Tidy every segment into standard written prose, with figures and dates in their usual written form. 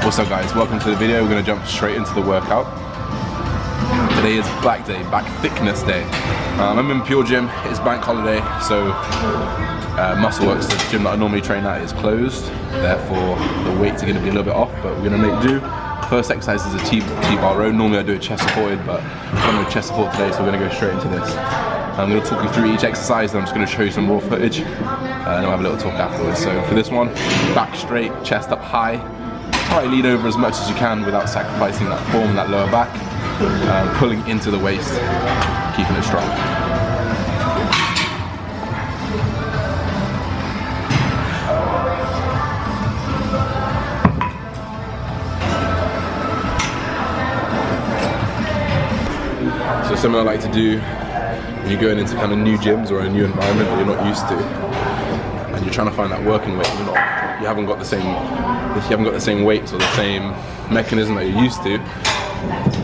What's up guys, welcome to the video. We're going to jump straight into the workout. Today is back day, back thickness day. I'm in Pure Gym, it's bank holiday, so Muscle Works, the gym that I normally train at, is closed. Therefore the weights are going to be a little bit off, but we're going to make do. First exercise is a T-bar row. Normally I do a chest supported, but I'm going to chest support today, so we're going to go straight into this. I'm going to talk you through each exercise, and I'm just going to show you some raw footage, and we'll have a little talk afterwards. So for this one, back straight, chest up high. Try to lean over as much as you can without sacrificing that form, that lower back. Pulling into the waist, keeping it strong. So something I like to do when you're going into kind of new gyms or a new environment that you're not used to, and you're trying to find that working weight, you haven't got the same weights or the same mechanism that you're used to.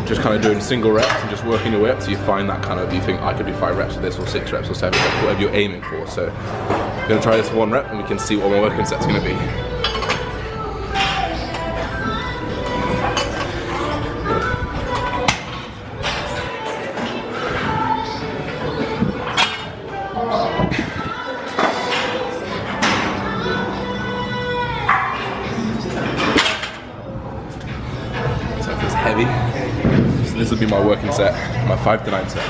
Just kind of doing single reps and just working your way up till you find that kind of, you think I could do 5 reps of this or 6 reps or 7 reps, whatever you're aiming for. So I'm going to try this 1 rep and we can see what my working set's going to be. Heavy. So this will be my working set, my 5 to 9 set.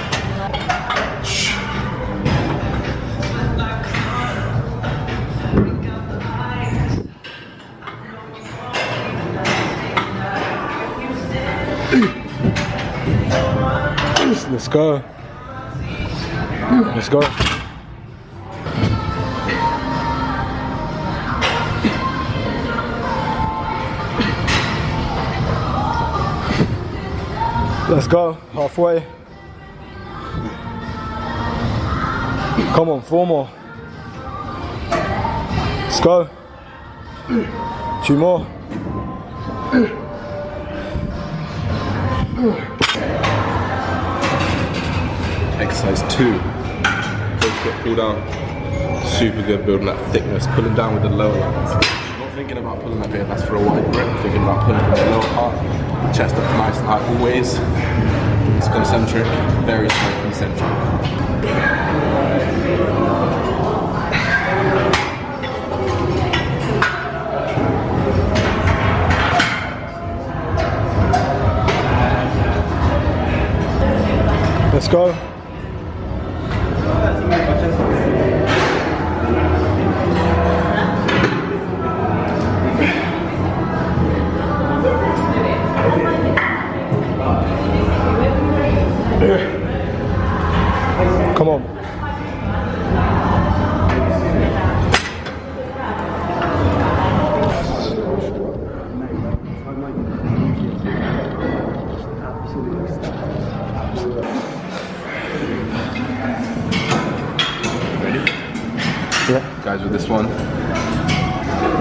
Let's go. Let's go. Let's go, halfway. Come on, 4 more. Let's go. 2 more. Exercise 2. Pull down. Super good, building that thickness. Pulling down with the lower lines. Not thinking about pulling up here, that's for a wide grip. Thinking about pulling from the lower part. Chest up nice and high always. It's concentric, very straight concentric. Let's go. Come on. Ready? Yeah. Guys, with this one,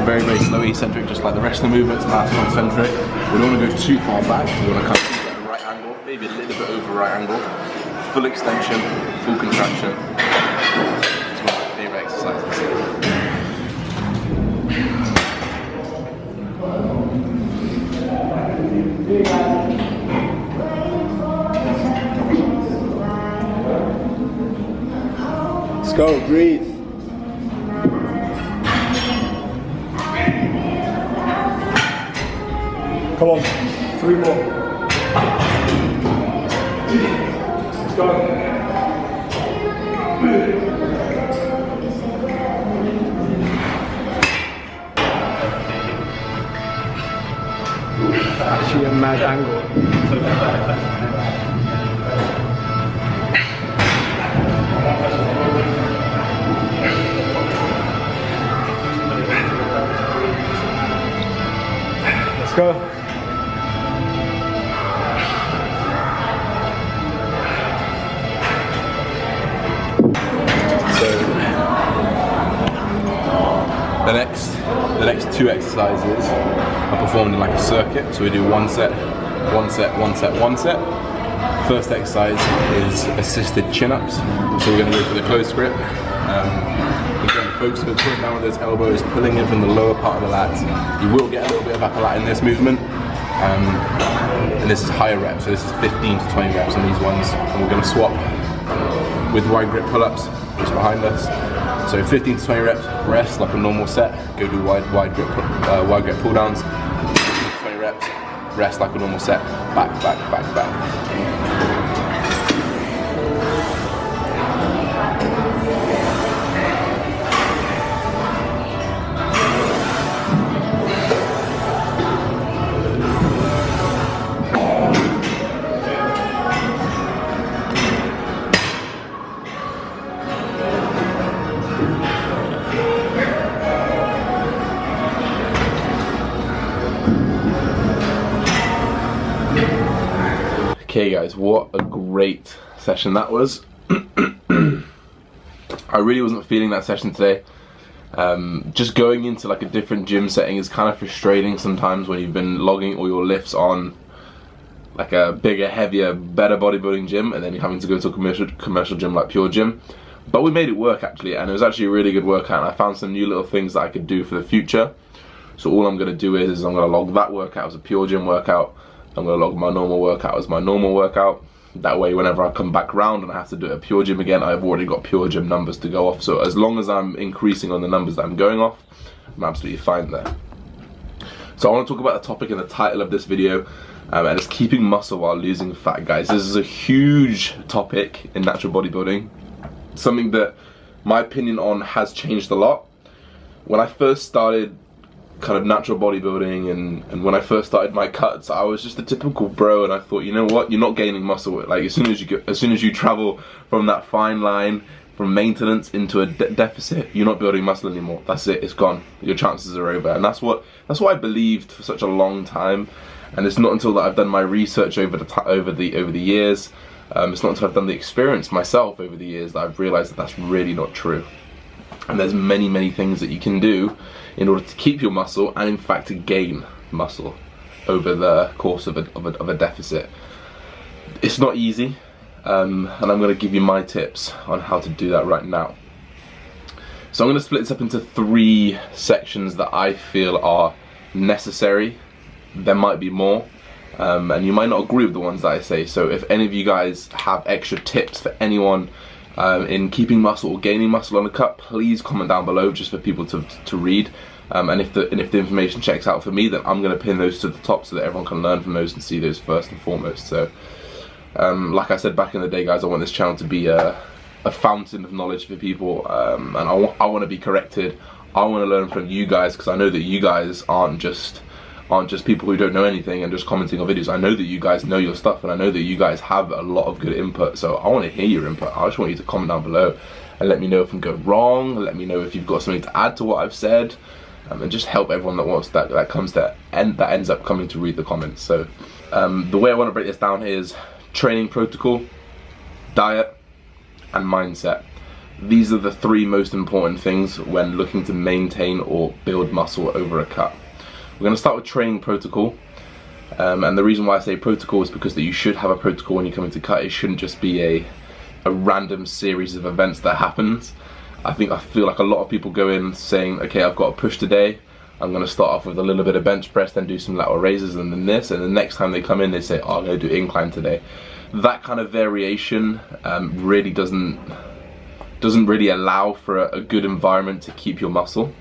very, very slow eccentric, just like the rest of the movements, nice and concentric. We don't want to go too far back, we want to kind of keep at a right angle, maybe a little bit over right angle. Full extension, full contraction. It's one of my favourite exercises. Let's go, breathe. Come on, 3 more. Let's go. Actually a mad angle. Let's go. The next 2 exercises are performed in like a circuit. So we do 1 set, 1 set, 1 set, 1 set. First exercise is assisted chin-ups. So we're going to go for the close grip, Again, focus on pulling down with those elbows, pulling in from the lower part of the lats. You will get a little bit of upper lat in this movement. And this is higher reps, so this is 15 to 20 reps on these ones. And we're going to swap with wide grip pull-ups just behind us. So 15 to 20 reps, rest like a normal set. Go do wide grip pull downs. 15 to 20 reps, rest like a normal set. Back, back, back, back. Okay guys, what a great session that was. I really wasn't feeling that session today. Just going into like a different gym setting is kind of frustrating sometimes when you've been logging all your lifts on like a bigger, heavier, better bodybuilding gym, and then you're having to go to a commercial gym like Pure Gym. But we made it work actually, and it was actually a really good workout, and I found some new little things that I could do for the future. So all I'm going to do is I'm going to log that workout as a Pure Gym workout. I'm going to log my normal workout as my normal workout. That way whenever I come back around and I have to do it at Pure Gym again, I've already got Pure Gym numbers to go off. So as long as I'm increasing on the numbers that I'm going off, I'm absolutely fine there. So I want to talk about the topic in the title of this video, and it's keeping muscle while losing fat, guys. This is a huge topic in natural bodybuilding. Something that my opinion on has changed a lot. When I first started kind of natural bodybuilding and when I first started my cuts, I was just a typical bro, and I thought, you know what, you're not gaining muscle. Like as soon as you travel from that fine line from maintenance into a deficit, you're not building muscle anymore. That's it, it's gone. Your chances are over. And that's what I believed for such a long time. And it's not until that I've done my research over the years, it's not until I've done the experience myself over the years that I've realized that that's really not true. And there's many things that you can do in order to keep your muscle and in fact to gain muscle over the course of a deficit. It's not easy, and I'm going to give you my tips on how to do that right now. So I'm going to split this up into 3 sections that I feel are necessary. There might be more, and you might not agree with the ones that I say. So if any of you guys have extra tips for anyone in keeping muscle or gaining muscle on a cut, please comment down below just for people to read. And if the information checks out for me, then I'm going to pin those to the top so that everyone can learn from those and see those first and foremost. So like I said back in the day, guys, I want this channel to be a fountain of knowledge for people, and I want to be corrected. I want to learn from you guys, because I know that you guys aren't just people who don't know anything and just commenting on videos. I know that you guys know your stuff, and I know that you guys have a lot of good input, so I want to hear your input. I just want you to comment down below and let me know if I'm going wrong, let me know if you've got something to add to what I've said, and just help everyone that ends up coming to read the comments. So the way I want to break this down is training protocol, diet, and mindset. These are the 3 most important things when looking to maintain or build muscle over a cut. We're going to start with training protocol, and the reason why I say protocol is because that you should have a protocol when you come into cut. It shouldn't just be a random series of events that happens. I feel like a lot of people go in saying, okay, I've got a push today, I'm going to start off with a little bit of bench press, then do some lateral raises, and then this, and the next time they come in they say, oh, I'm going to do incline today. That kind of variation really doesn't really allow for a good environment to keep your muscle.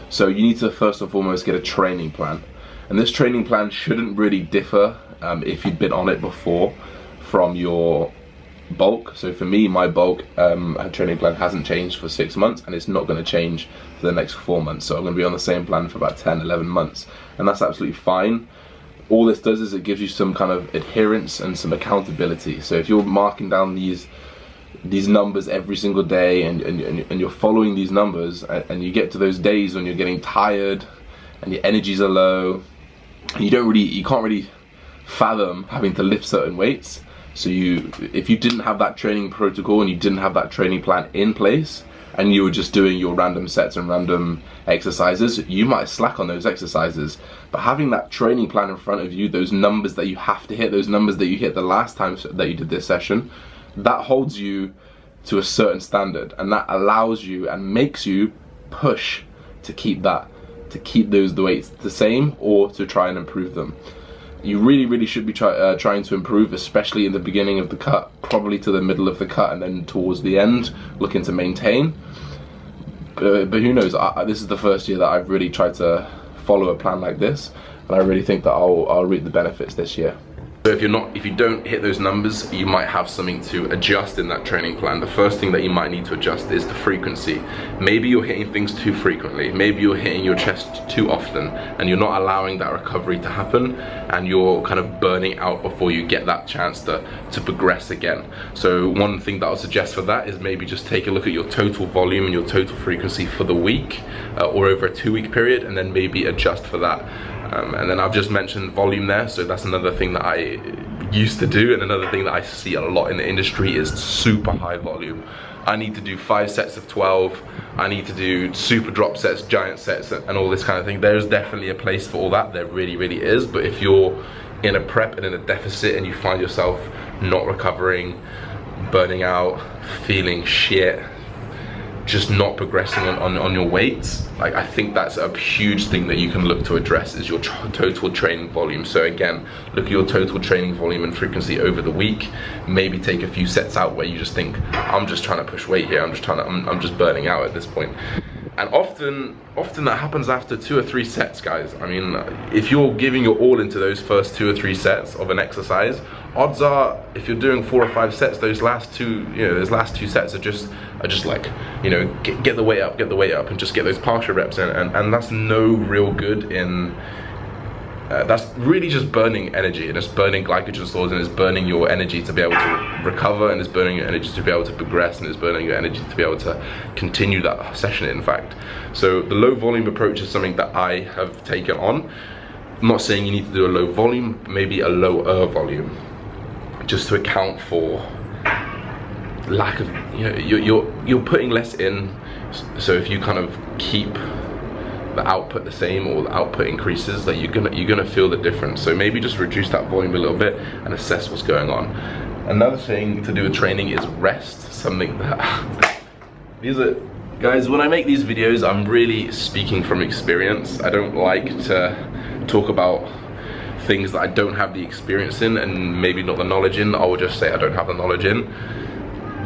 So you need to first and foremost get a training plan, and this training plan shouldn't really differ if you've been on it before from your bulk. So for me, my bulk training plan hasn't changed for 6 months, and it's not going to change for the next 4 months. So I'm going to be on the same plan for about 10-11 months, and that's absolutely fine. All this does is it gives you some kind of adherence and some accountability. So if you're marking down these numbers every single day, and you're following these numbers, and you get to those days when you're getting tired and your energies are low, and you can't really fathom having to lift certain weights. So if you didn't have that training protocol and you didn't have that training plan in place, and you were just doing your random sets and random exercises, you might slack on those exercises. But having that training plan in front of you, those numbers that you have to hit, those numbers that you hit the last time that you did this session, that holds you to a certain standard, and that allows you and makes you push to keep those weights the same or to try and improve them. You really should be trying to improve, especially in the beginning of the cut, probably to the middle of the cut, and then towards the end looking to maintain. But who knows, this is the first year that I've really tried to follow a plan like this, and I really think that I'll reap the benefits this year. So if you don't hit those numbers, you might have something to adjust in that training plan. The first thing that you might need to adjust is the frequency. Maybe you're hitting things too frequently. Maybe you're hitting your chest too often, and you're not allowing that recovery to happen, and you're kind of burning out before you get that chance to progress again. So one thing that I'll suggest for that is maybe just take a look at your total volume and your total frequency for the week or over a 2-week period, and then maybe adjust for that. And then I've just mentioned volume there, so that's another thing that I used to do, and another thing that I see a lot in the industry is super high volume. I need to do 5 sets of 12, I need to do super drop sets, giant sets, and all this kind of thing. There's definitely a place for all that, there really is, but if you're in a prep and in a deficit and you find yourself not recovering, burning out, feeling shit, just not progressing on your weights, like, I think that's a huge thing that you can look to address, is your total training volume. So again, look at your total training volume and frequency over the week. Maybe take a few sets out where you just think, I'm just trying to push weight here, I'm just burning out at this point. And often that happens after 2 or 3 sets, guys. I mean, if you're giving your all into those first 2 or 3 sets of an exercise, odds are, if you're doing 4 or 5 sets, those last two sets are just like, you know, get the weight up, and just get those partial reps in, and that's no real good in. That's really just burning energy, and it's burning glycogen stores, and it's burning your energy to be able to recover, and it's burning your energy to be able to progress, and it's burning your energy to be able to continue that session, in fact. So the low volume approach is something that I have taken on. I'm not saying you need to do a low volume, maybe a lower volume, just to account for lack of, you know, you're putting less in. So if you kind of keep the output the same, or the output increases, that you're gonna feel the difference. So maybe just reduce that volume a little bit and assess what's going on. Another thing to do with training is rest. Something that guys, when I make these videos, I'm really speaking from experience. I don't like to talk about things that I don't have the experience in, and maybe not the knowledge in. I will just say I don't have the knowledge in.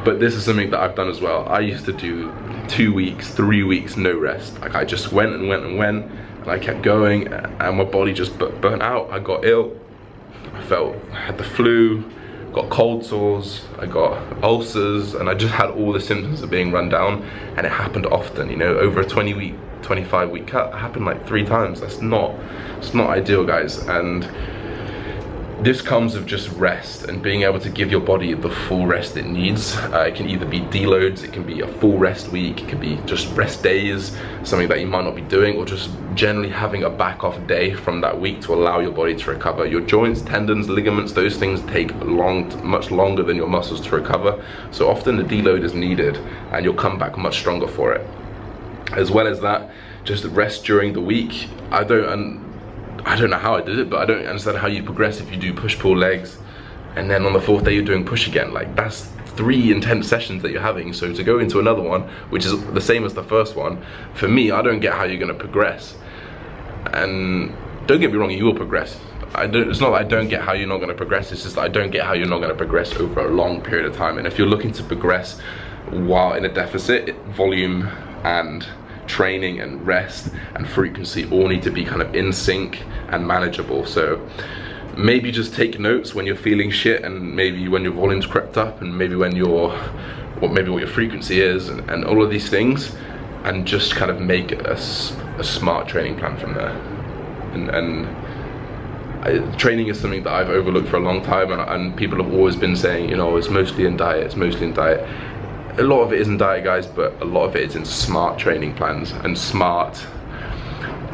But this is something that I've done as well. I used to do 2 weeks, 3 weeks, no rest. Like, I just went, and I kept going, and my body just burnt out. I got ill. I had the flu, got cold sores, I got ulcers, and I just had all the symptoms of being run down, and it happened often, you know, over a 20-week, 25-week cut. It happened like 3 times. It's not ideal, guys. And this comes with just rest and being able to give your body the full rest it needs. It can either be deloads, it can be a full rest week, it can be just rest days, something that you might not be doing, or just generally having a back off day from that week to allow your body to recover. Your joints, tendons, ligaments, those things take much longer than your muscles to recover. So often the deload is needed, and you'll come back much stronger for it. As well as that, just rest during the week. I don't know how I did it, but I don't understand how you progress if you do push-pull legs, and then on the 4th day you're doing push again. Like, that's 3 intense sessions that you're having. So to go into another one, which is the same as the first one, for me, I don't get how you're gonna progress. And don't get me wrong, you will progress. It's not that I don't get how you're not gonna progress, it's just that I don't get how you're not gonna progress over a long period of time. And if you're looking to progress while in a deficit, volume and training and rest and frequency all need to be kind of in sync and manageable. So maybe just take notes when you're feeling shit, and maybe when your volume's crept up, and maybe when maybe what your frequency is, and all of these things, and just kind of make a smart training plan from there. Training is something that I've overlooked for a long time, and people have always been saying, you know, it's mostly in diet, it's mostly in diet. A lot of it is in diet, guys, but a lot of it is in smart training plans and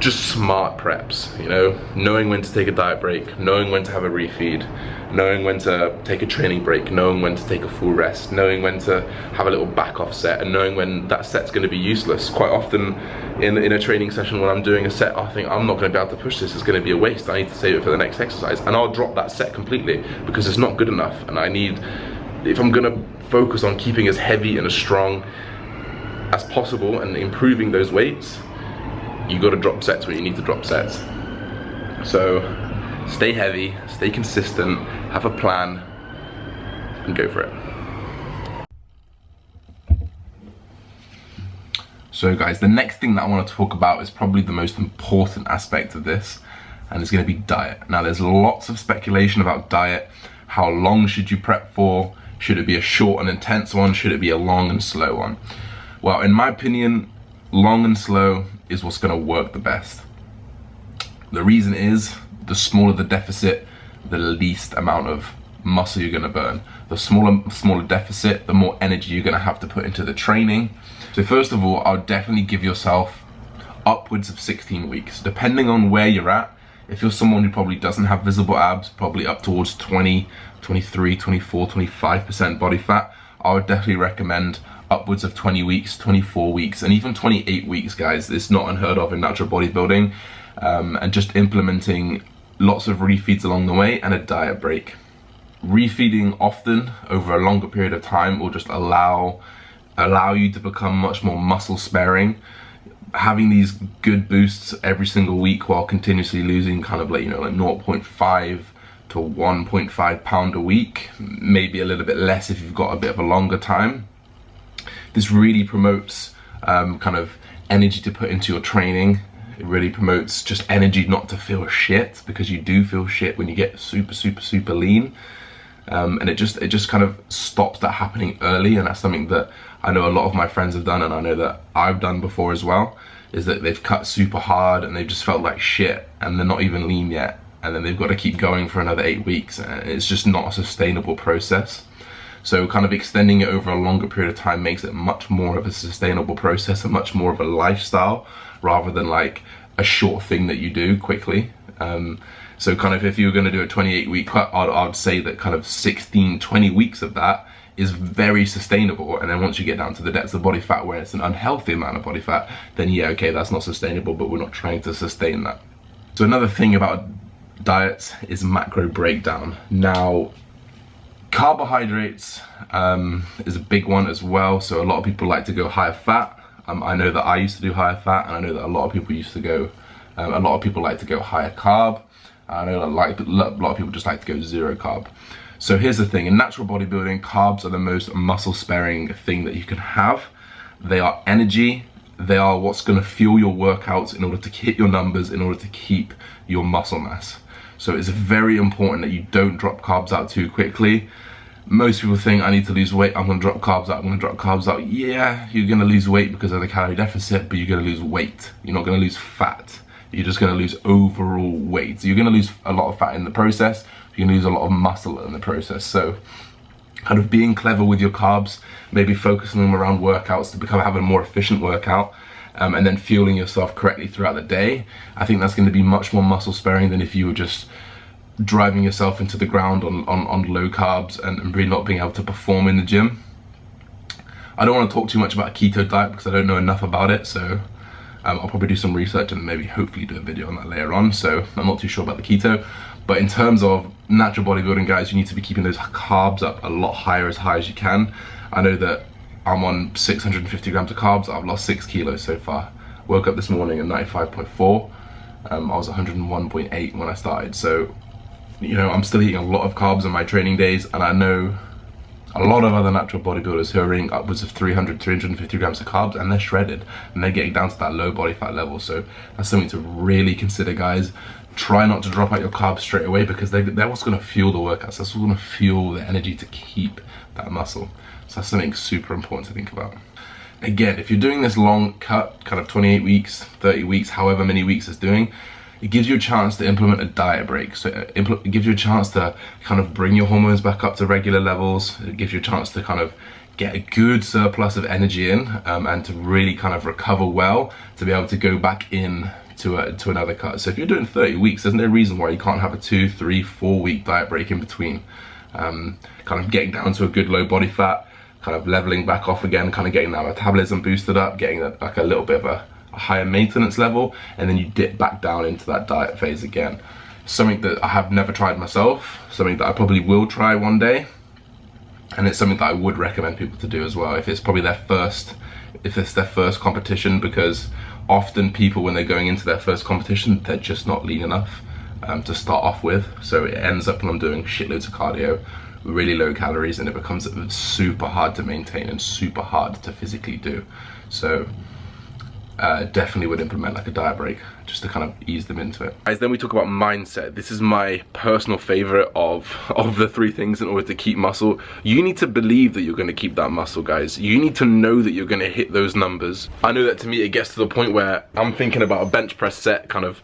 just smart preps, you know, knowing when to take a diet break, knowing when to have a refeed, knowing when to take a training break, knowing when to take a full rest, knowing when to have a little back off set, and knowing when that set's going to be useless. Quite often in a training session, when I'm doing a set, I think I'm not going to be able to push this, it's going to be a waste, I need to save it for the next exercise, and I'll drop that set completely because it's not good enough, and I need if I'm gonna focus on keeping as heavy and as strong as possible and improving those weights, you gotta drop sets where you need to drop sets. So stay heavy, stay consistent, have a plan, and go for it. So guys, the next thing that I want to talk about is probably the most important aspect of this, and it's going to be diet. Now there's lots of speculation about diet. How long should you prep for? Should it be a short and intense one? Should it be a long and slow one? Well, in my opinion, long and slow is what's going to work the best. The reason is, the smaller the deficit, the least amount of muscle you're going to burn. The smaller deficit, the more energy you're going to have to put into the training. So first of all, I would definitely give yourself upwards of 16 weeks, depending on where you're at. If you're someone who probably doesn't have visible abs, probably up towards 20, 23, 24, 25% body fat, I would definitely recommend upwards of 20 weeks, 24 weeks, and even 28 weeks, guys. It's not unheard of in natural bodybuilding. And just implementing lots of refeeds along the way and a diet break. Refeeding often over a longer period of time will just allow you to become much more muscle sparing. Having these good boosts every single week while continuously losing kind of like, you know, like 0.5 to 1.5 pound a week, maybe a little bit less if you've got a bit of a longer time. This really promotes kind of energy to put into your training. It really promotes just energy not to feel shit, because you do feel shit when you get super lean. And it just kind of stops that happening early, and that's something that I know a lot of my friends have done, and I know that I've done before as well, is that they've cut super hard and they've just felt like shit and they're not even lean yet, and then they've got to keep going for another 8 weeks, and it's just not a sustainable process. So kind of extending it over a longer period of time makes it much more of a sustainable process and much more of a lifestyle, rather than like a short thing that you do quickly. So kind of if you were going to do a 28-week cut, I'd say that kind of 16, 20 weeks of that is very sustainable. And then once you get down to the depths of body fat where it's an unhealthy amount of body fat, then yeah, okay, that's not sustainable, but we're not trying to sustain that. So another thing about diets is macro breakdown. Now, carbohydrates is a big one as well. So a lot of people like to go higher fat. I know that I used to do higher fat, and I know that a lot of people used to go, a lot of people like to go higher carb. I know that a lot of people just like to go zero carb. So here's the thing, in natural bodybuilding, carbs are the most muscle sparing thing that you can have. They are energy, they are what's gonna fuel your workouts in order to hit your numbers, in order to keep your muscle mass. So it's very important that you don't drop carbs out too quickly. Most people think, I need to lose weight, I'm gonna drop carbs out, I'm gonna drop carbs out. Yeah, you're gonna lose weight because of the calorie deficit, but you're gonna lose weight. You're not gonna lose fat. You're just gonna lose overall weight. So you're gonna lose a lot of fat in the process, you're gonna lose a lot of muscle in the process. So kind of being clever with your carbs, maybe focusing them around workouts to have a more efficient workout, and then fueling yourself correctly throughout the day. I think that's gonna be much more muscle sparing than if you were just driving yourself into the ground on low carbs and really not being able to perform in the gym. I don't want to talk too much about a keto diet because I don't know enough about it, so I'll probably do some research and maybe hopefully do a video on that later on. So I'm not too sure about the keto, but in terms of natural bodybuilding, guys, you need to be keeping those carbs up a lot higher, as high as you can. I know that I'm on 650 grams of carbs. I've lost 6 kilos so far. Woke up this morning at 95.4. I was 101.8 when I started. So, you know, I'm still eating a lot of carbs on my training days, and I know a lot of other natural bodybuilders who are eating upwards of 300, 350 grams of carbs, and they're shredded, and they're getting down to that low body fat level. So that's something to really consider, guys. Try not to drop out your carbs straight away, because they're what's gonna fuel the workouts. That's what's gonna fuel the energy to keep that muscle. So that's something super important to think about. Again, if you're doing this long cut, kind of 28 weeks, 30 weeks, however many weeks it's doing, it gives you a chance to implement a diet break. So it gives you a chance to kind of bring your hormones back up to regular levels. It gives you a chance to kind of get a good surplus of energy in, and to really kind of recover well, to be able to go back in to another cut. So if you're doing 30 weeks, there's no reason why you can't have a 2, 3, 4 week diet break in between. Kind of getting down to a good low body fat, kind of leveling back off again, kind of getting that metabolism boosted up, getting like a little bit of a higher maintenance level, and then you dip back down into that diet phase again. Something that I have never tried myself, something that I probably will try one day, and it's something that I would recommend people to do as well if it's probably their first competition, because often people, when they're going into their first competition, they're just not lean enough to start off with, so it ends up when I'm doing shitloads of cardio, really low calories, and it becomes super hard to maintain and super hard to physically do. So definitely would implement like a diet break just to kind of ease them into it. Guys, then we talk about mindset. This is my personal favorite of the 3 things in order to keep muscle. You need to believe that you're going to keep that muscle, guys. You need to know that you're going to hit those numbers. I know that to me it gets to the point where I'm thinking about a bench press set kind of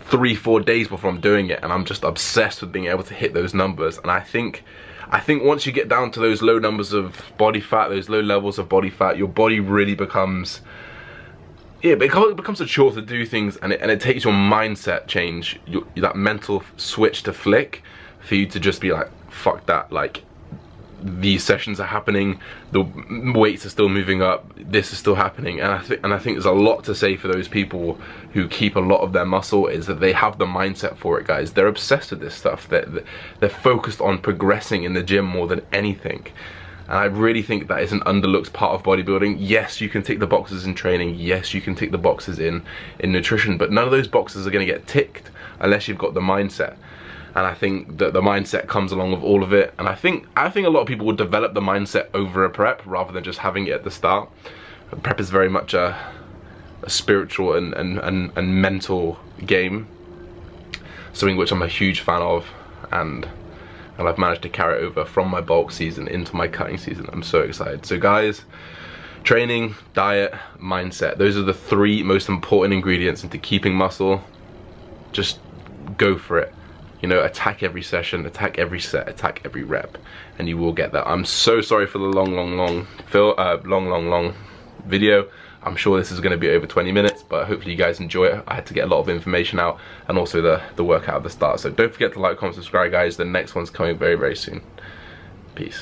3-4 days before I'm doing it, and I'm just obsessed with being able to hit those numbers. And I think once you get down to those low numbers of body fat, those low levels of body fat, your body really becomes, yeah, it becomes a chore to do things, and it takes your mindset change, that mental switch to flick, for you to just be like, fuck that, like, these sessions are happening, the weights are still moving up, this is still happening. And I think there's a lot to say for those people who keep a lot of their muscle, is that they have the mindset for it, guys. They're obsessed with this stuff. They're focused on progressing in the gym more than anything. And I really think that is an underlooked part of bodybuilding. Yes, you can tick the boxes in training. Yes, you can tick the boxes in nutrition, but none of those boxes are going to get ticked unless you've got the mindset. And I think that the mindset comes along with all of it. And I think a lot of people would develop the mindset over a prep rather than just having it at the start. Prep is very much a spiritual and mental game, something which I'm a huge fan of, and I've managed to carry it over from my bulk season into my cutting season. I'm so excited. So guys, training, diet, mindset, those are the 3 most important ingredients into keeping muscle. Just go for it. You know, attack every session, attack every set, attack every rep, and you will get that. I'm so sorry for the long video. I'm sure this is going to be over 20 minutes, but hopefully you guys enjoy it. I had to get a lot of information out, and also the workout at the start. So don't forget to like, comment, subscribe, guys. The next one's coming very, very soon. Peace.